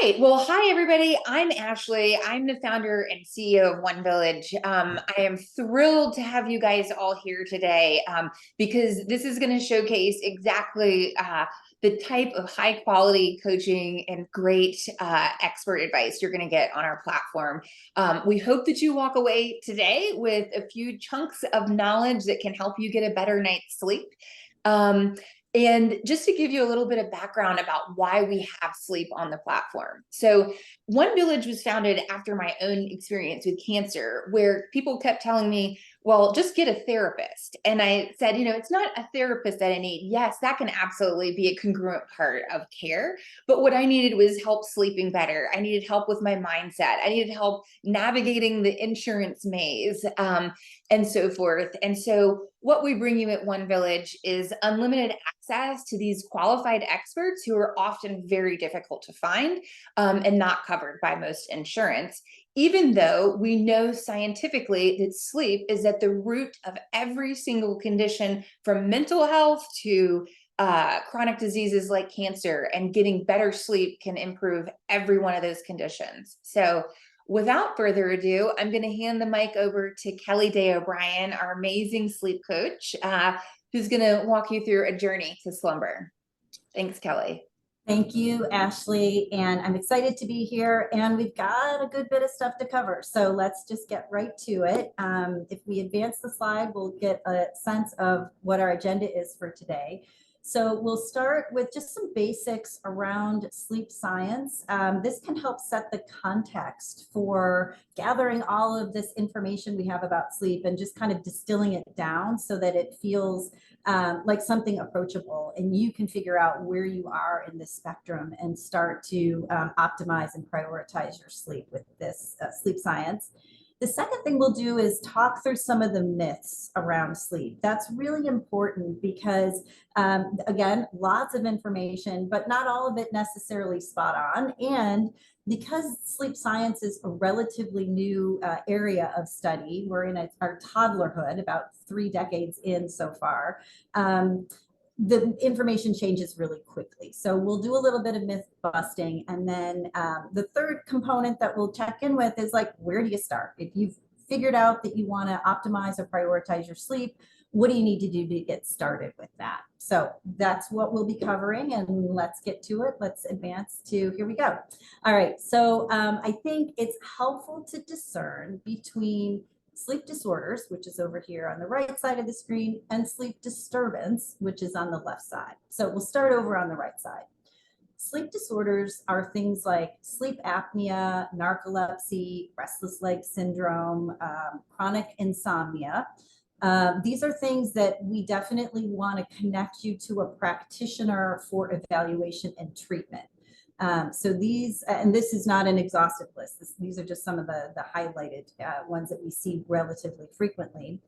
Great. Well, hi, everybody. I'm Ashley. I'm the founder and CEO of One Village. I am thrilled to have you guys all here today because this is going to showcase exactly the type of high quality coaching and great expert advice you're going to get on our platform. We hope that you walk away today with a few chunks of knowledge that can help you get a better night's sleep. And just to give you a little bit of background about why we have sleep on the platform. So One Village was founded after my own experience with cancer, where people kept telling me, well, just get a therapist. And I said, it's not a therapist that I need. Yes, that can absolutely be a congruent part of care. But what I needed was help sleeping better. I needed help with my mindset. I needed help navigating the insurance maze. And so forth. And so what we bring you at One Village is unlimited access to these qualified experts who are often very difficult to find and not covered by most insurance, even though we know scientifically that sleep is at the root of every single condition, from mental health to chronic diseases like cancer, and getting better sleep can improve every one of those conditions. So without further ado, I'm going to hand the mic over to Kelly Day O'Brien, our amazing sleep coach, who's going to walk you through a journey to slumber. Thanks, Kelly. Thank you, Ashley, and I'm excited to be here, and we've got a good bit of stuff to cover, so let's just get right to it. If we advance the slide, we'll get a sense of what our agenda is for today. So we'll start with just some basics around sleep science. This can help set the context for gathering all of this information we have about sleep and just kind of distilling it down so that it feels like something approachable, and you can figure out where you are in this spectrum and start to optimize and prioritize your sleep with this sleep science. The second thing we'll do is talk through some of the myths around sleep. That's really important because, again, lots of information, but not all of it necessarily spot on. And because sleep science is a relatively new area of study, we're in our toddlerhood, about 3 decades in so far, the information changes really quickly. So we'll do a little bit of myth busting. And then the third component that we'll check in with is like, where do you start? If you've figured out that you want to optimize or prioritize your sleep, what do you need to do to get started with that? So that's what we'll be covering, and let's get to it. Let's advance to, here we go. All right, so I think it's helpful to discern between sleep disorders, which is over here on the right side of the screen, and sleep disturbance, which is on the left side. So we'll start over on the right side. Sleep disorders are things like sleep apnea, narcolepsy, restless leg syndrome, chronic insomnia. These are things that we definitely want to connect you to a practitioner for evaluation and treatment. So these, and this is not an exhaustive list. These are just some of the highlighted ones that we see relatively frequently.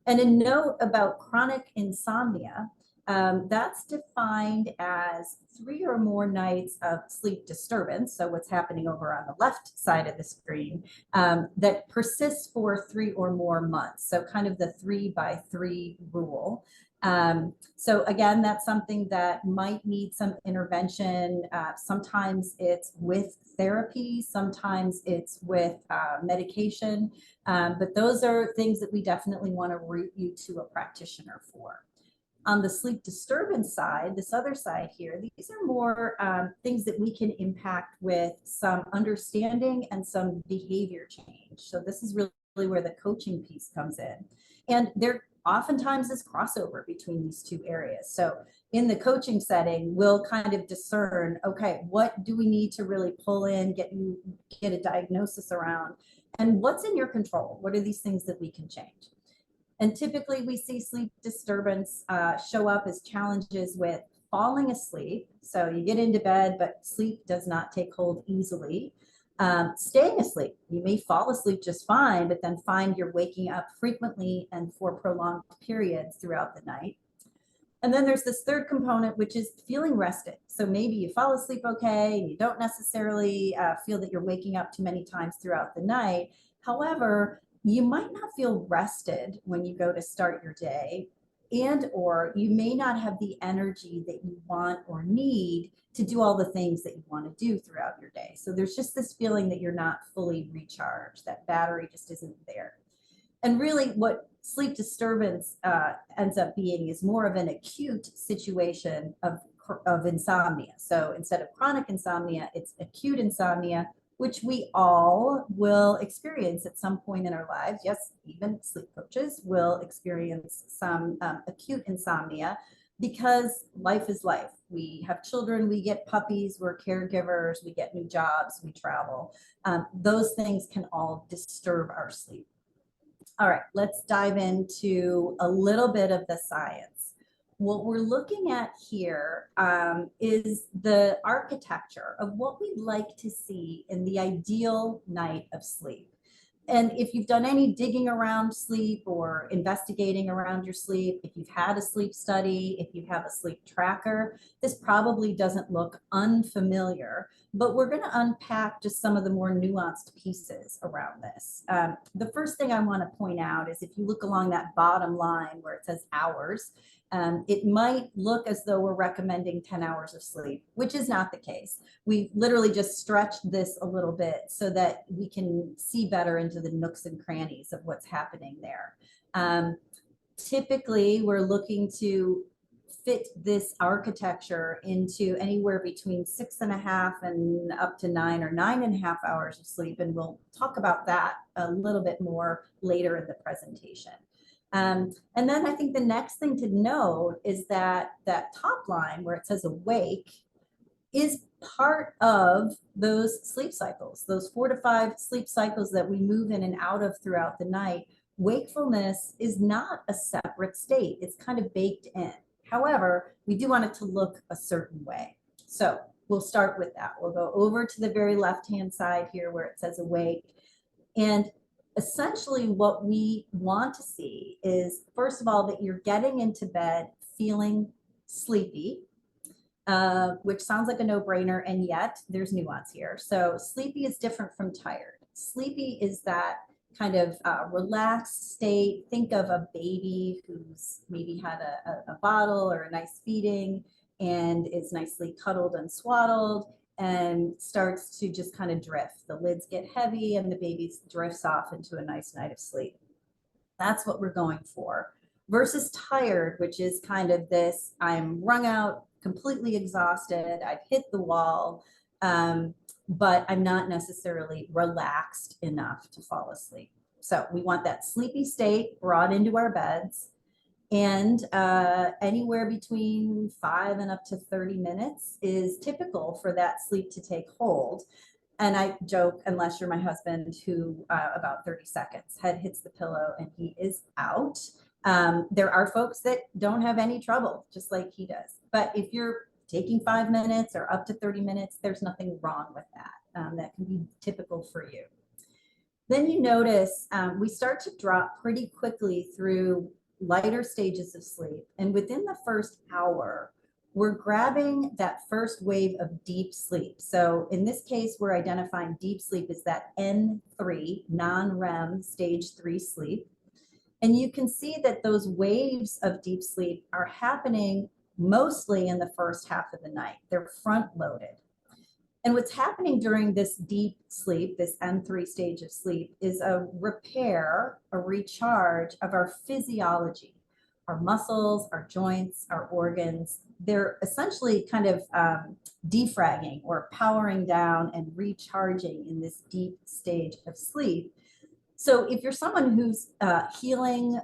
And a note about chronic insomnia, that's defined as 3 or more nights of sleep disturbance. So what's happening over on the left side of the screen, that persists for 3 or more months. So kind of the 3-by-3 rule. So again, that's something that might need some intervention. Sometimes it's with therapy, sometimes it's with medication, but those are things that we definitely want to route you to a practitioner for. On the sleep disturbance side, this other side here, these are more things that we can impact with some understanding and some behavior change. So this is really where the coaching piece comes in. And there oftentimes is crossover between these two areas. So in the coaching setting, we'll kind of discern, okay, what do we need to really pull in, get a diagnosis around, and what's in your control? What are these things that we can change? And typically we see sleep disturbance show up as challenges with falling asleep. So you get into bed, but sleep does not take hold easily. Staying asleep, you may fall asleep just fine, but then find you're waking up frequently and for prolonged periods throughout the night. And then there's this third component, which is feeling rested. So maybe you fall asleep okay, and you don't necessarily feel that you're waking up too many times throughout the night. However, you might not feel rested when you go to start your day. and or you may not have the energy that you want or need to do all the things that you want to do throughout your day. So there's just this feeling that you're not fully recharged, that battery just isn't there. And really what sleep disturbance ends up being is more of an acute situation of insomnia. So instead of chronic insomnia, it's acute insomnia, which we all will experience at some point in our lives. Yes, even sleep coaches will experience some acute insomnia because life is life. We have children, we get puppies, we're caregivers, we get new jobs, we travel. Those things can all disturb our sleep. All right, let's dive into a little bit of the science. What we're looking at here is the architecture of what we'd like to see in the ideal night of sleep. And if you've done any digging around sleep or investigating around your sleep, if you've had a sleep study, if you have a sleep tracker, this probably doesn't look unfamiliar, but we're going to unpack just some of the more nuanced pieces around this. The first thing I want to point out is if you look along that bottom line where it says hours, it might look as though we're recommending 10 hours of sleep, which is not the case. We've literally just stretched this a little bit so that we can see better into the nooks and crannies of what's happening there. Typically, we're looking to fit this architecture into anywhere between 6.5 and up to 9 or 9.5 hours of sleep. And we'll talk about that a little bit more later in the presentation. And then I think the next thing to know is that that top line where it says awake is part of those sleep cycles, those 4 to 5 sleep cycles that we move in and out of throughout the night. Wakefulness is not a separate state. It's kind of baked in. However, we do want it to look a certain way. So we'll start with that. We'll go over to the very left-hand side here where it says awake. And essentially what we want to see is, first of all, that you're getting into bed feeling sleepy, which sounds like a no-brainer, and yet there's nuance here. So sleepy is different from tired. Sleepy is that kind of relaxed state. Think of a baby who's maybe had a bottle or a nice feeding and is nicely cuddled and swaddled and starts to just kind of drift. The lids get heavy and the baby drifts off into a nice night of sleep. That's what we're going for. Versus tired, which is kind of this, I'm wrung out, completely exhausted, I've hit the wall, but I'm not necessarily relaxed enough to fall asleep. So we want that sleepy state brought into our beds, and anywhere between 5 and up to 30 minutes is typical for that sleep to take hold. And I joke, unless you're my husband, who about 30 seconds, head hits the pillow and he is out. There are folks that don't have any trouble, just like he does. But if you're taking 5 minutes or up to 30 minutes, there's nothing wrong with that. That can be typical for you. Then you notice we start to drop pretty quickly through lighter stages of sleep. And within the first hour, we're grabbing that first wave of deep sleep. So in this case, we're identifying deep sleep as that N3, non-REM stage 3 sleep. And you can see that those waves of deep sleep are happening mostly in the first half of the night. They're front loaded. And what's happening during this deep sleep, this N3 stage of sleep, is a repair, a recharge of our physiology, our muscles, our joints, our organs. They're essentially kind of defragging or powering down and recharging in this deep stage of sleep. So if you're someone who's healing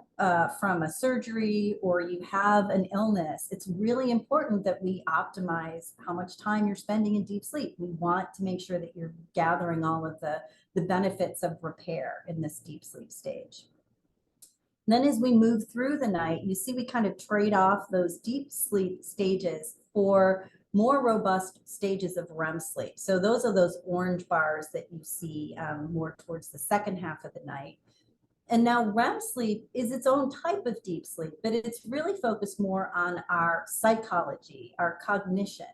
from a surgery or you have an illness, it's really important that we optimize how much time you're spending in deep sleep. We want to make sure that you're gathering all of the benefits of repair in this deep sleep stage. Then as we move through the night, you see we kind of trade off those deep sleep stages for more robust stages of REM sleep. So those are those orange bars that you see more towards the second half of the night. And now REM sleep is its own type of deep sleep, but it's really focused more on our psychology, our cognition.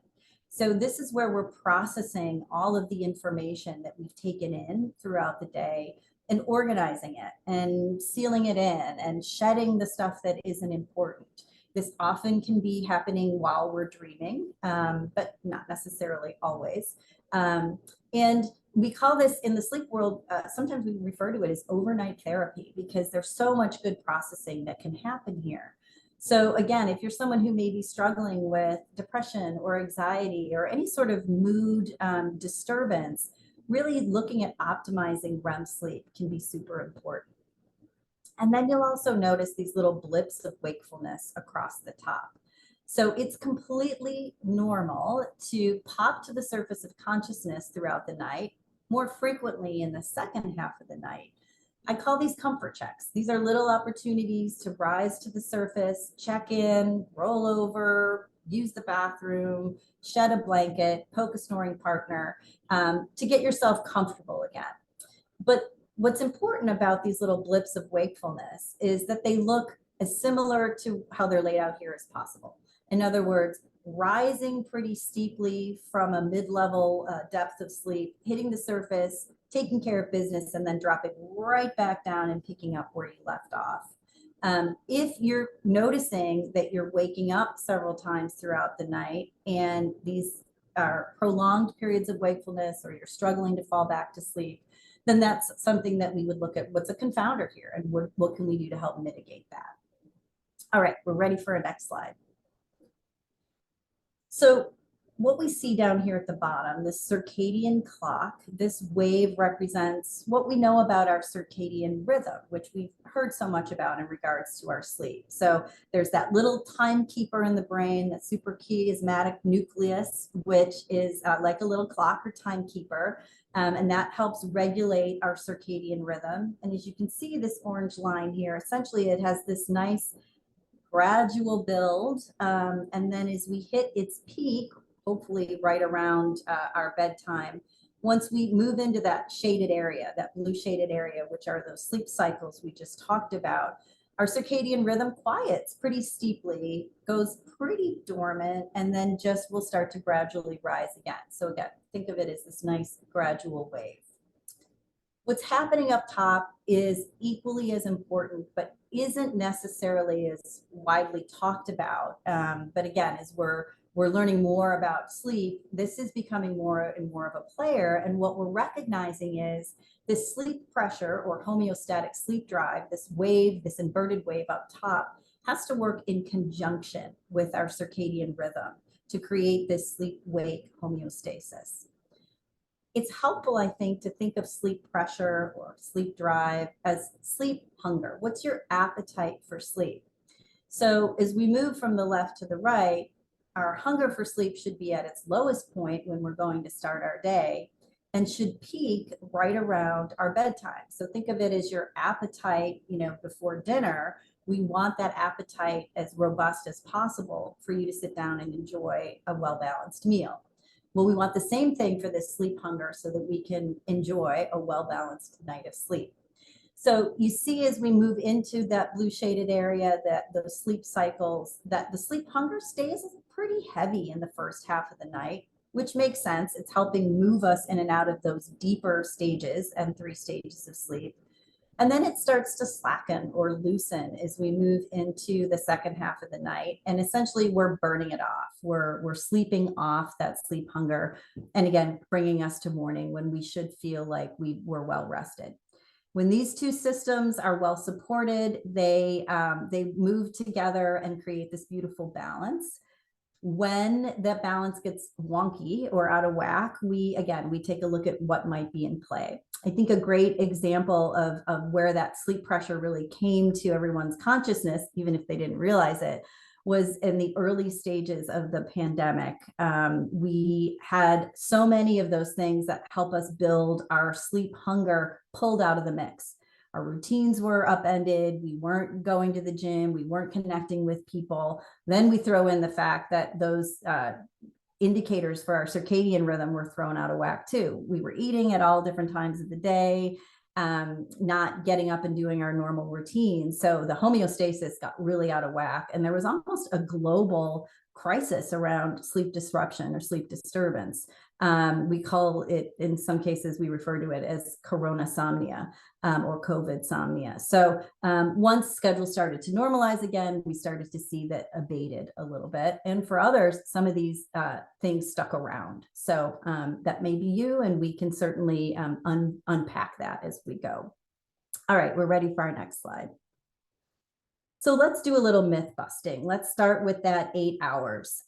So this is where we're processing all of the information that we've taken in throughout the day, and organizing it and sealing it in and shedding the stuff that isn't important. This often can be happening while we're dreaming, but not necessarily always. And we call this in the sleep world, sometimes we refer to it as overnight therapy because there's so much good processing that can happen here. So again, if you're someone who may be struggling with depression or anxiety or any sort of mood disturbance, really looking at optimizing REM sleep can be super important. And then you'll also notice these little blips of wakefulness across the top. So it's completely normal to pop to the surface of consciousness throughout the night, more frequently in the second half of the night. I call these comfort checks. These are little opportunities to rise to the surface, check in, roll over, use the bathroom, shed a blanket, poke a snoring partner, to get yourself comfortable again. But what's important about these little blips of wakefulness is that they look as similar to how they're laid out here as possible. In other words, rising pretty steeply from a mid-level depth of sleep, hitting the surface, taking care of business, and then dropping right back down and picking up where you left off. If you're noticing that you're waking up several times throughout the night and these are prolonged periods of wakefulness, or you're struggling to fall back to sleep, then that's something that we would look at. What's a confounder here, and what can we do to help mitigate that? All right, we're ready for a next slide. So what we see down here at the bottom, this circadian clock, this wave represents what we know about our circadian rhythm, which we've heard so much about in regards to our sleep. So there's that little timekeeper in the brain, that suprachiasmatic nucleus, which is like a little clock or timekeeper. And that helps regulate our circadian rhythm. And as you can see, this orange line here, essentially it has this nice gradual build. And then as we hit its peak, hopefully right around our bedtime, once we move into that shaded area, that blue shaded area, which are those sleep cycles we just talked about, our circadian rhythm quiets pretty steeply, goes pretty dormant, and then just will start to gradually rise again. So again, think of it as this nice gradual wave. What's happening up top is equally as important, but isn't necessarily as widely talked about. But again, as we're learning more about sleep, this is becoming more and more of a player. And what we're recognizing is this sleep pressure or homeostatic sleep drive, this wave, this inverted wave up top, has to work in conjunction with our circadian rhythm to create this sleep-wake homeostasis. It's helpful, I think, to think of sleep pressure or sleep drive as sleep hunger. What's your appetite for sleep? So as we move from the left to the right, our hunger for sleep should be at its lowest point when we're going to start our day and should peak right around our bedtime. So think of it as your appetite, before dinner. We want that appetite as robust as possible for you to sit down and enjoy a well-balanced meal. Well, we want the same thing for this sleep hunger so that we can enjoy a well-balanced night of sleep. So you see, as we move into that blue shaded area, that those sleep cycles, that the sleep hunger stays pretty heavy in the first half of the night, which makes sense. It's helping move us in and out of those deeper stages and 3 stages of sleep. And then it starts to slacken or loosen as we move into the second half of the night. And essentially we're burning it off. We're sleeping off that sleep hunger. And again, bringing us to morning when we should feel like we were well rested. When these two systems are well supported, they move together and create this beautiful balance. When that balance gets wonky or out of whack, we take a look at what might be in play. I think a great example of where that sleep pressure really came to everyone's consciousness, even if they didn't realize it, was in the early stages of the pandemic. We had so many of those things that help us build our sleep hunger pulled out of the mix. Our routines were upended. We weren't going to the gym. We weren't connecting with people. Then we throw in the fact that those indicators for our circadian rhythm were thrown out of whack too. We were eating at all different times of the day, not getting up and doing our normal routine. So the homeostasis got really out of whack. And there was almost a global crisis around sleep disruption or sleep disturbance. We call it, in some cases, we refer to it as coronasomnia or COVID-somnia. So once schedules started to normalize again, we started to see that abated a little bit. And for others, some of these things stuck around. So that may be you, and we can certainly unpack that as we go. All right, we're ready for our next slide. So let's do a little myth busting. Let's start with that 8 hours.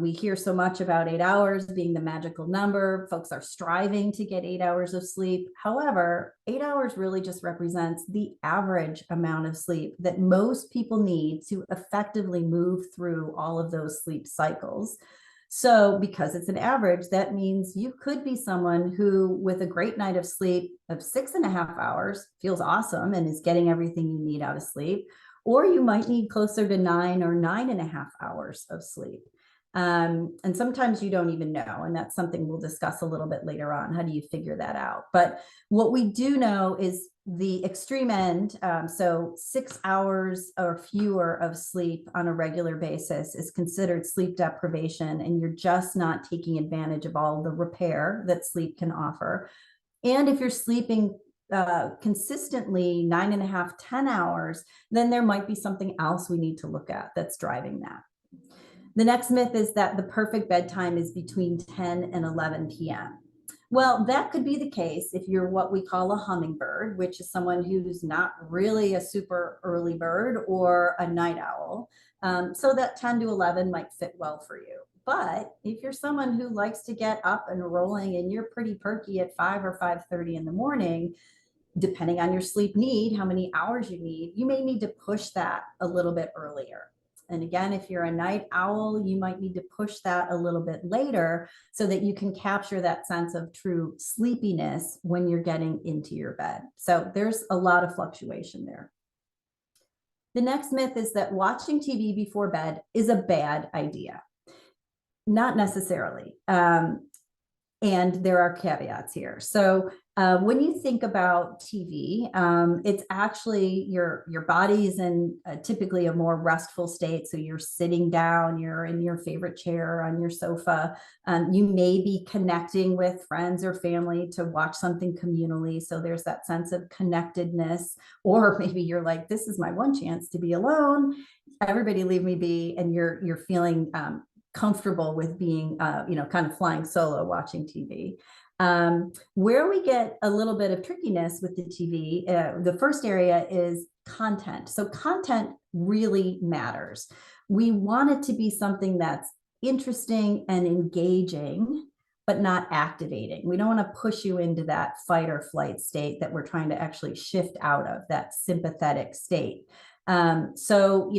We hear so much about 8 hours being the magical number. Folks are striving to get 8 hours of sleep. However, 8 hours really just represents the average amount of sleep that most people need to effectively move through all of those sleep cycles. So because it's an average, that means you could be someone who, with a great night of sleep of 6.5 hours, feels awesome and is getting everything you need out of sleep. Or you might need closer to 9 or 9.5 hours of sleep. And sometimes you don't even know. And that's something we'll discuss a little bit later on. How do you figure that out? But what we do know is the extreme end. So 6 hours or fewer of sleep on a regular basis is considered sleep deprivation. And you're just not taking advantage of all the repair that sleep can offer. And if you're sleeping consistently 9.5, 10 hours, then there might be something else we need to look at that's driving that. The next myth is that the perfect bedtime is between 10 and 11 p.m. Well, that could be the case if you're what we call a hummingbird, which is someone who's not really a super early bird or a night owl. So that 10 to 11 might fit well for you. But if you're someone who likes to get up and rolling and you're pretty perky at 5 or 5:30 in the morning, depending on your sleep need, how many hours you need, you may need to push that a little bit earlier. And again, if you're a night owl, you might need to push that a little bit later so that you can capture that sense of true sleepiness when you're getting into your bed. So there's a lot of fluctuation there. The next myth is that watching TV before bed is a bad idea. Not necessarily. And there are caveats here. So when you think about TV, it's actually your body is in typically a more restful state. So you're sitting down, you're in your favorite chair on your sofa. You may be connecting with friends or family to watch something communally. So there's that sense of connectedness. Or maybe you're like, this is my one chance to be alone. Everybody leave me be. And you're feeling comfortable with being, kind of flying solo watching TV. Where we get a little bit of trickiness with the TV, the first area is content. So content really matters. We want it to be something that's interesting and engaging, but not activating. We don't want to push you into that fight or flight state that we're trying to actually shift out of, that sympathetic state. So,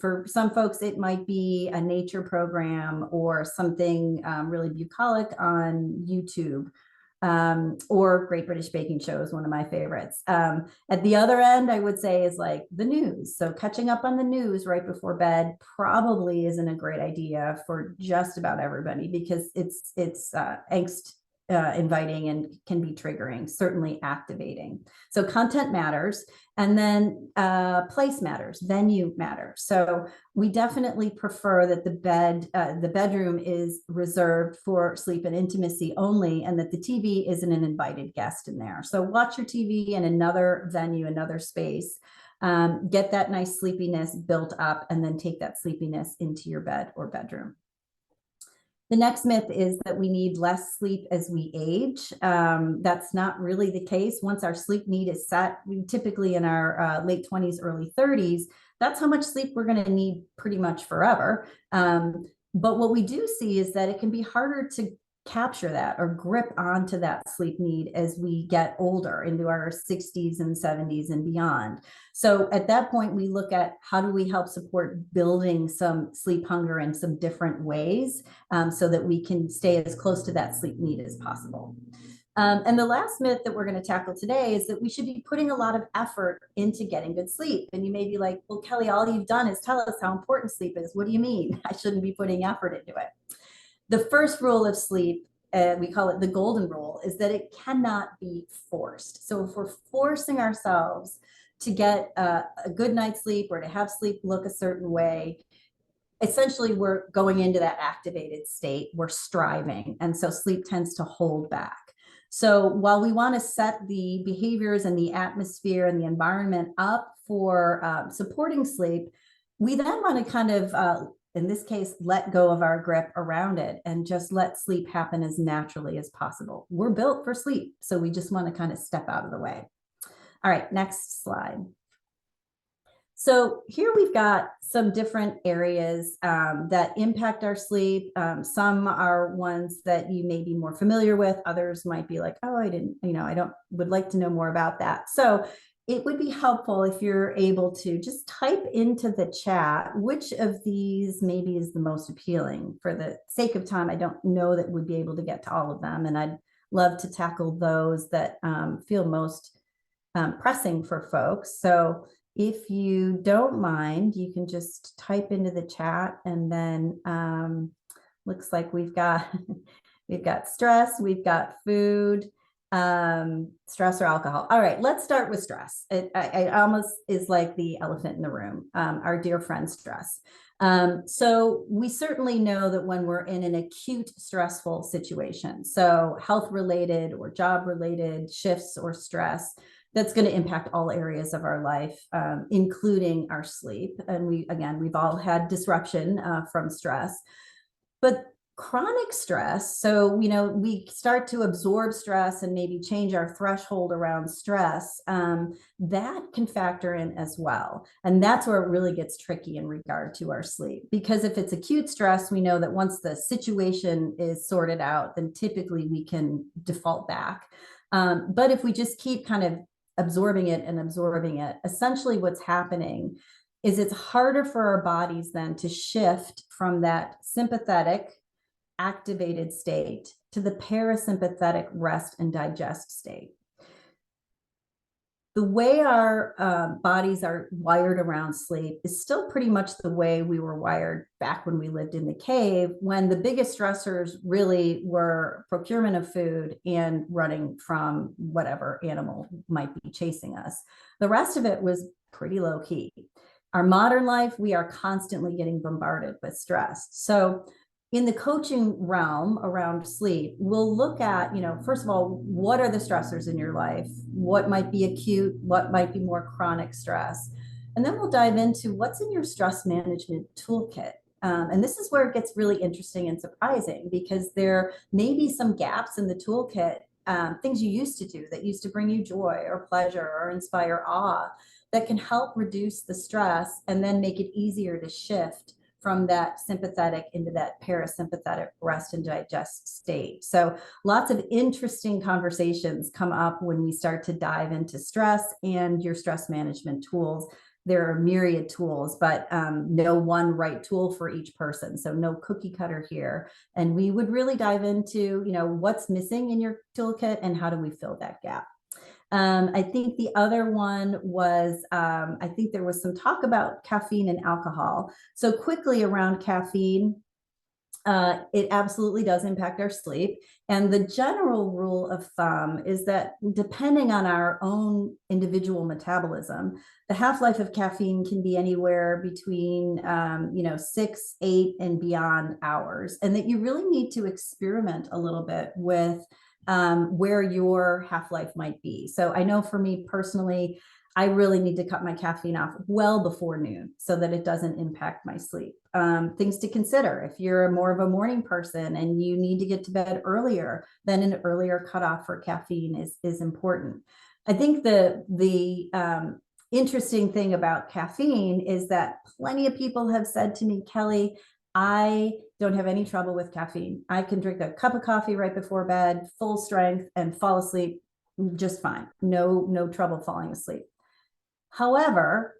for some folks, it might be a nature program or something really bucolic on YouTube, or Great British Baking Show is one of my favorites. At the other end, I would say is like the news. So catching up on the news right before bed probably isn't a great idea for just about everybody because it's angst inviting and can be triggering, certainly activating. So content matters. And then place matters, venue matters. So we definitely prefer that the bedroom is reserved for sleep and intimacy only, and that the TV isn't an invited guest in there. So watch your TV in another venue, another space. Get that nice sleepiness built up, and then take that sleepiness into your bed or bedroom. The next myth is that we need less sleep as we age. That's not really the case. Once our sleep need is set, we typically in our late 20s, early 30s, that's how much sleep we're going to need pretty much forever. But what we do see is that it can be harder to capture that or grip onto that sleep need as we get older into our 60s and 70s and beyond. So at that point, we look at how do we help support building some sleep hunger in some different ways so that we can stay as close to that sleep need as possible. And the last myth that we're going to tackle today is that we should be putting a lot of effort into getting good sleep. And you may be like, well, Kelly, all you've done is tell us how important sleep is. What do you mean I shouldn't be putting effort into it? The first rule of sleep, we call it the golden rule, is that it cannot be forced. So if we're forcing ourselves to get a good night's sleep or to have sleep look a certain way, essentially we're going into that activated state, we're striving. And so sleep tends to hold back. So while we want to set the behaviors and the atmosphere and the environment up for supporting sleep, we then want to kind of, in this case, let go of our grip around it and just let sleep happen as naturally as possible. We're built for sleep, so we just want to kind of step out of the way. All right, next slide. So here we've got some different areas that impact our sleep. Some are ones that you may be more familiar with. Others might be like, oh, I didn't, would like to know more about that. So it would be helpful if you're able to just type into the chat which of these maybe is the most appealing. For the sake of time, I don't know that we'd be able to get to all of them, and I'd love to tackle those that feel most pressing for folks. So if you don't mind, you can just type into the chat, and then looks like we've got we've got stress, we've got food, stress or alcohol. All right, let's start with stress. It almost is like the elephant in the room, our dear friend stress. So we certainly know that when we're in an acute stressful situation, so health related or job related shifts or stress, that's going to impact all areas of our life, including our sleep. And we've all had disruption from stress. But chronic stress, so we start to absorb stress and maybe change our threshold around stress, that can factor in as well. And that's where it really gets tricky in regard to our sleep, because if it's acute stress, we know that once the situation is sorted out, then typically we can default back. But if we just keep kind of absorbing it, essentially what's happening is it's harder for our bodies then to shift from that sympathetic activated state to the parasympathetic rest and digest state. The way our bodies are wired around sleep is still pretty much the way we were wired back when we lived in the cave, when the biggest stressors really were procurement of food and running from whatever animal might be chasing us. The rest of it was pretty low key. Our modern life, we are constantly getting bombarded with stress. So in the coaching realm around sleep, we'll look at, first of all, what are the stressors in your life? What might be acute? What might be more chronic stress? And then we'll dive into what's in your stress management toolkit. And this is where it gets really interesting and surprising, because there may be some gaps in the toolkit, things you used to do that used to bring you joy or pleasure or inspire awe, that can help reduce the stress and then make it easier to shift from that sympathetic into that parasympathetic rest and digest state. So lots of interesting conversations come up when we start to dive into stress and your stress management tools. There are myriad tools, but no one right tool for each person. So no cookie cutter here. And we would really dive into, what's missing in your toolkit and how do we fill that gap. I think the other one was, I think there was some talk about caffeine and alcohol. So quickly around caffeine, it absolutely does impact our sleep. And the general rule of thumb is that depending on our own individual metabolism, the half-life of caffeine can be anywhere between, 6, 8, and beyond hours. And that you really need to experiment a little bit with where your half-life might be. So I know for me personally, I really need to cut my caffeine off well before noon so that it doesn't impact my sleep. Things to consider: if you're more of a morning person and you need to get to bed earlier, then an earlier cutoff for caffeine is important. I think the interesting thing about caffeine is that plenty of people have said to me, Kelly, I don't have any trouble with caffeine. I can drink a cup of coffee right before bed, full strength, and fall asleep just fine. No trouble falling asleep. However,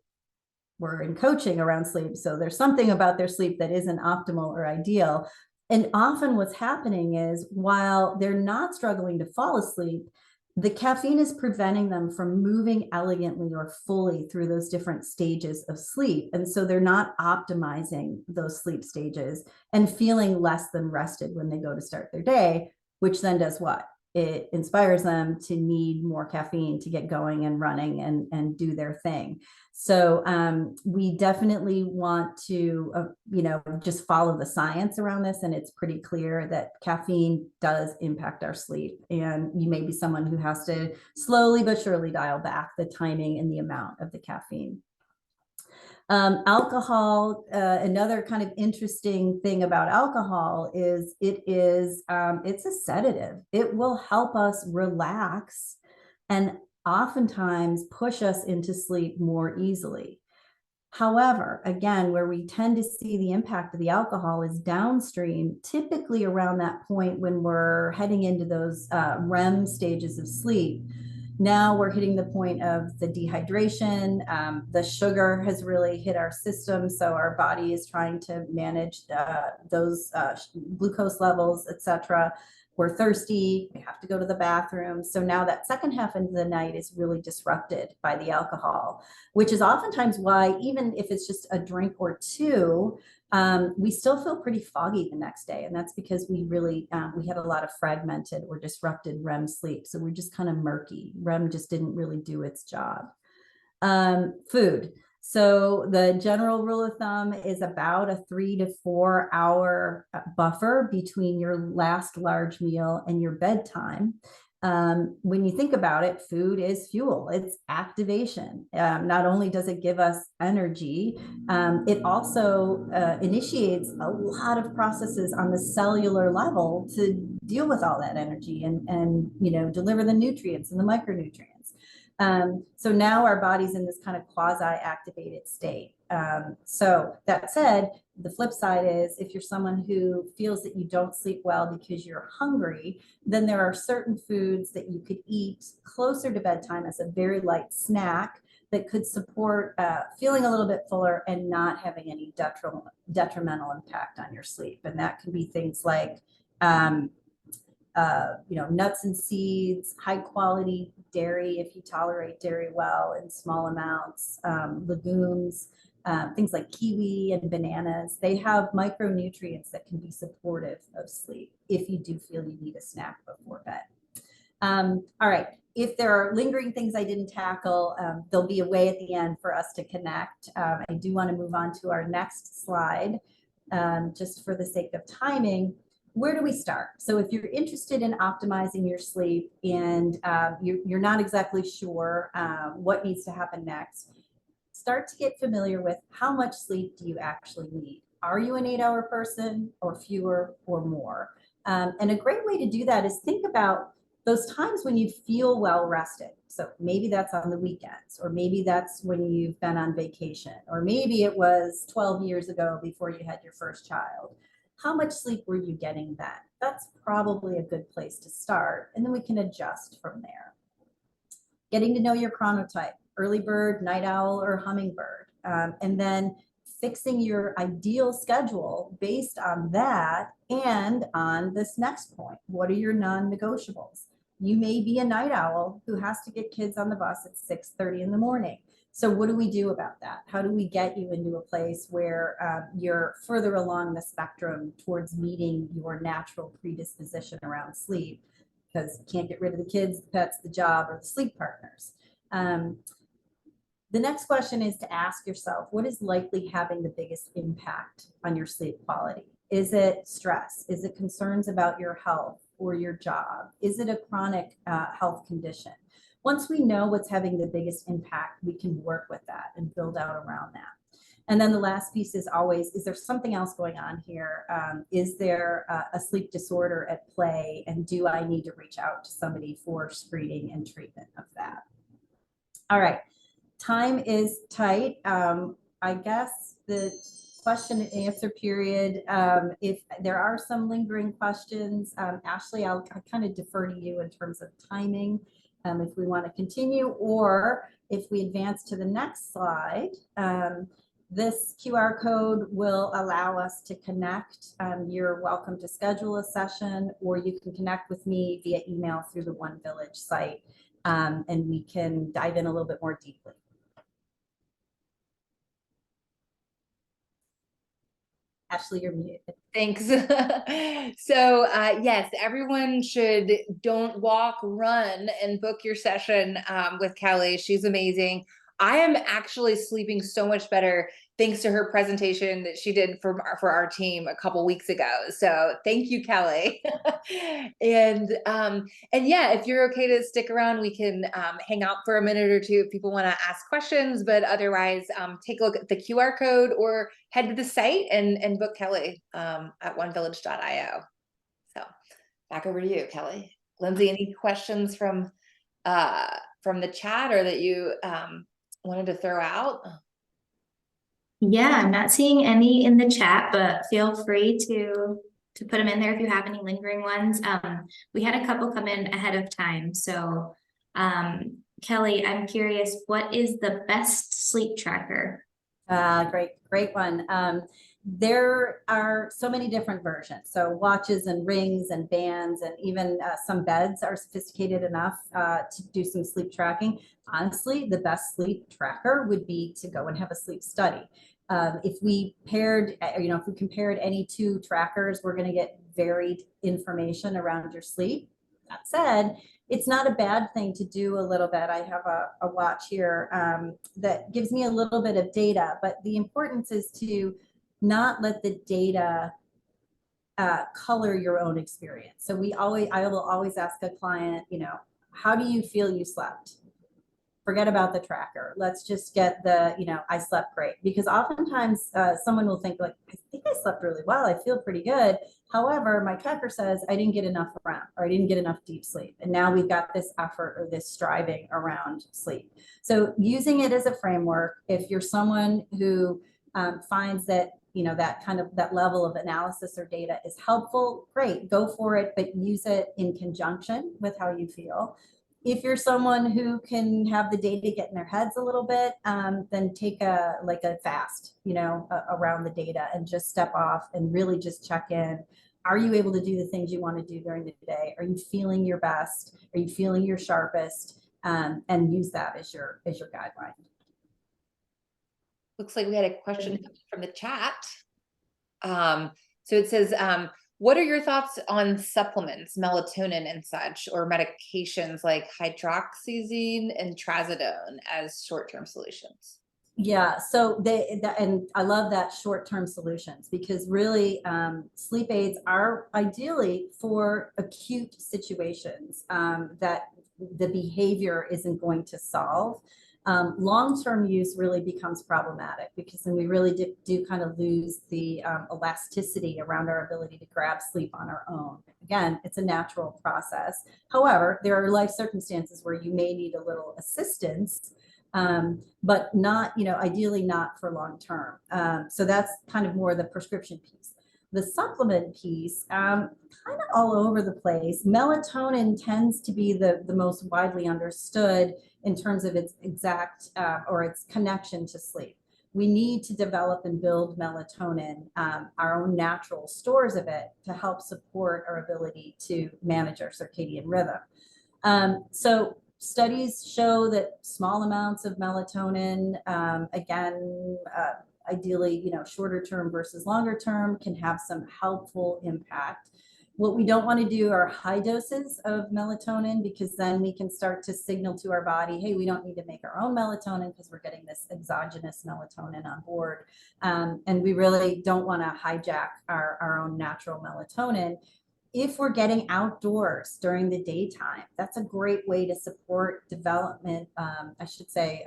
we're in coaching around sleep, so there's something about their sleep that isn't optimal or ideal. And often what's happening is, while they're not struggling to fall asleep, the caffeine is preventing them from moving elegantly or fully through those different stages of sleep. And so they're not optimizing those sleep stages and feeling less than rested when they go to start their day, which then does what? it inspires them to need more caffeine to get going and running and do their thing. So we definitely want to, just follow the science around this. And it's pretty clear that caffeine does impact our sleep. And you may be someone who has to slowly but surely dial back the timing and the amount of the caffeine. Alcohol, another kind of interesting thing about alcohol is it's a sedative. It will help us relax and oftentimes push us into sleep more easily. However, again, where we tend to see the impact of the alcohol is downstream, typically around that point when we're heading into those REM stages of sleep. Now we're hitting the point of the dehydration. The sugar has really hit our system, so our body is trying to manage those glucose levels, etc. We're thirsty, we have to go to the bathroom. So now that second half of the night is really disrupted by the alcohol, which is oftentimes why, even if it's just a drink or two, we still feel pretty foggy the next day. And that's because we really, we had a lot of fragmented or disrupted REM sleep. So we're just kind of murky. REM just didn't really do its job. Food. So the general rule of thumb is about a 3 to 4 hour buffer between your last large meal and your bedtime. When you think about it, food is fuel, it's activation. Not only does it give us energy, it also initiates a lot of processes on the cellular level to deal with all that energy and deliver the nutrients and the micronutrients. So now our body's in this kind of quasi-activated state. So that said, the flip side is if you're someone who feels that you don't sleep well because you're hungry, then there are certain foods that you could eat closer to bedtime as a very light snack that could support feeling a little bit fuller and not having any detrimental impact on your sleep. And that can be things like nuts and seeds, high quality dairy, if you tolerate dairy well in small amounts, legumes, things like kiwi and bananas. They have micronutrients that can be supportive of sleep if you do feel you need a snack before bed. All right. If there are lingering things I didn't tackle, there'll be a way at the end for us to connect. I do want to move on to our next slide, just for the sake of timing. Where do we start? So if you're interested in optimizing your sleep and you're not exactly sure what needs to happen next, start to get familiar with how much sleep do you actually need. Are you an 8-hour person or fewer or more? And a great way to do that is think about those times when you feel well rested. So maybe that's on the weekends, or maybe that's when you've been on vacation, or maybe it was 12 years ago before you had your first child. How much sleep were you getting then? That's probably a good place to start. And then we can adjust from there. Getting to know your chronotype, early bird, night owl, or hummingbird. And then fixing your ideal schedule based on that and on this next point. What are your non-negotiables? You may be a night owl who has to get kids on the bus at 6:30 in the morning. So what do we do about that? How do we get you into a place where you're further along the spectrum towards meeting your natural predisposition around sleep? Because you can't get rid of the kids, the pets, the job, or the sleep partners. The next question is to ask yourself, what is likely having the biggest impact on your sleep quality? Is it stress? Is it concerns about your health or your job? Is it a chronic health condition? Once we know what's having the biggest impact, we can work with that and build out around that. And then the last piece is always, is there something else going on here? Is there a sleep disorder at play? And do I need to reach out to somebody for screening and treatment of that? All right, time is tight. I guess the question and answer period, if there are some lingering questions, Ashley, I'll kind of defer to you in terms of timing. If we want to continue, or if we advance to the next slide, this QR code will allow us to connect. You're welcome to schedule a session, or you can connect with me via email through the One Village site, and we can dive in a little bit more deeply. Ashley, you're muted. Thanks. So, yes, everyone should don't walk, run and book your session with Kelly. She's amazing. I am actually sleeping so much better thanks to her presentation that she did for our team a couple weeks ago. So, thank you, Kelly. And yeah, if you're okay to stick around, we can hang out for a minute or two if people want to ask questions. But otherwise, take a look at the QR code or head to the site and book Kelly at onevillage.io. So back over to you, Kelly. Lindsay, any questions from the chat or that you wanted to throw out? Yeah, I'm not seeing any in the chat, but feel free to put them in there if you have any lingering ones. We had a couple come in ahead of time. So Kelly, I'm curious, what is the best sleep tracker? Great one. There are so many different versions. So watches and rings and bands, and even some beds are sophisticated enough to do some sleep tracking. Honestly, the best sleep tracker would be to go and have a sleep study. If we paired, if we compared any two trackers, we're going to get varied information around your sleep. That said, it's not a bad thing to do a little bit. I have a watch here that gives me a little bit of data, but the importance is to not let the data color your own experience. So I will always ask a client, how do you feel you slept? Forget about the tracker. Let's just get the, I slept great. Because oftentimes someone will think like, I think I slept really well. I feel pretty good. However, my tracker says I didn't get enough REM or I didn't get enough deep sleep. And now we've got this effort or this striving around sleep. So using it as a framework, if you're someone who finds that, that level of analysis or data is helpful, great, go for it, but use it in conjunction with how you feel. If you're someone who can have the data get in their heads a little bit, then take a fast, around the data and just step off and really just check in. Are you able to do the things you want to do during the day? Are you feeling your best? Are you feeling your sharpest? And use that as your guideline. Looks like we had a question from the chat. So it says, what are your thoughts on supplements, melatonin and such, or medications like hydroxyzine and trazodone as short-term solutions? Yeah, so and I love that short-term solutions, because really sleep aids are ideally for acute situations that the behavior isn't going to solve. Long-term use really becomes problematic, because then we really do kind of lose the elasticity around our ability to grab sleep on our own. Again, it's a natural process. However, there are life circumstances where you may need a little assistance, but not, ideally not for long-term. So that's kind of more the prescription piece. The supplement piece, kind of all over the place. Melatonin tends to be the most widely understood in terms of its exact or its connection to sleep. We need to develop and build melatonin, our own natural stores of it, to help support our ability to manage our circadian rhythm. So studies show that small amounts of melatonin, again, ideally, shorter term versus longer term, can have some helpful impact. What we don't want to do are high doses of melatonin, because then we can start to signal to our body, hey, we don't need to make our own melatonin because we're getting this exogenous melatonin on board. And we really don't want to hijack our own natural melatonin. If we're getting outdoors during the daytime, that's a great way to support development, I should say,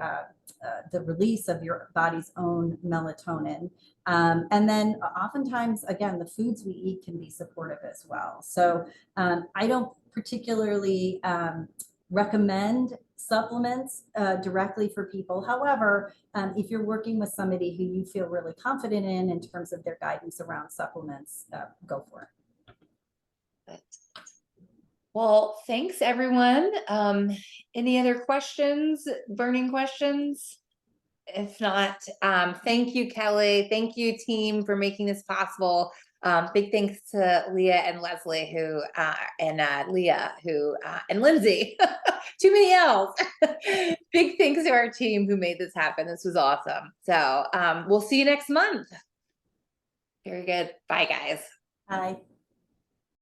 the release of your body's own melatonin. And then oftentimes, again, the foods we eat can be supportive as well. So I don't particularly recommend supplements directly for people. However, if you're working with somebody who you feel really confident in terms of their guidance around supplements, go for it. Well, thanks everyone. Any other questions, burning questions? If not, thank you, Kelly. Thank you, team, for making this possible. Big thanks to Leah and Leslie, who and Leah, who and Lindsay. Too many L's. Big thanks to our team who made this happen. This was awesome. So we'll see you next month. Very good. Bye, guys. Bye.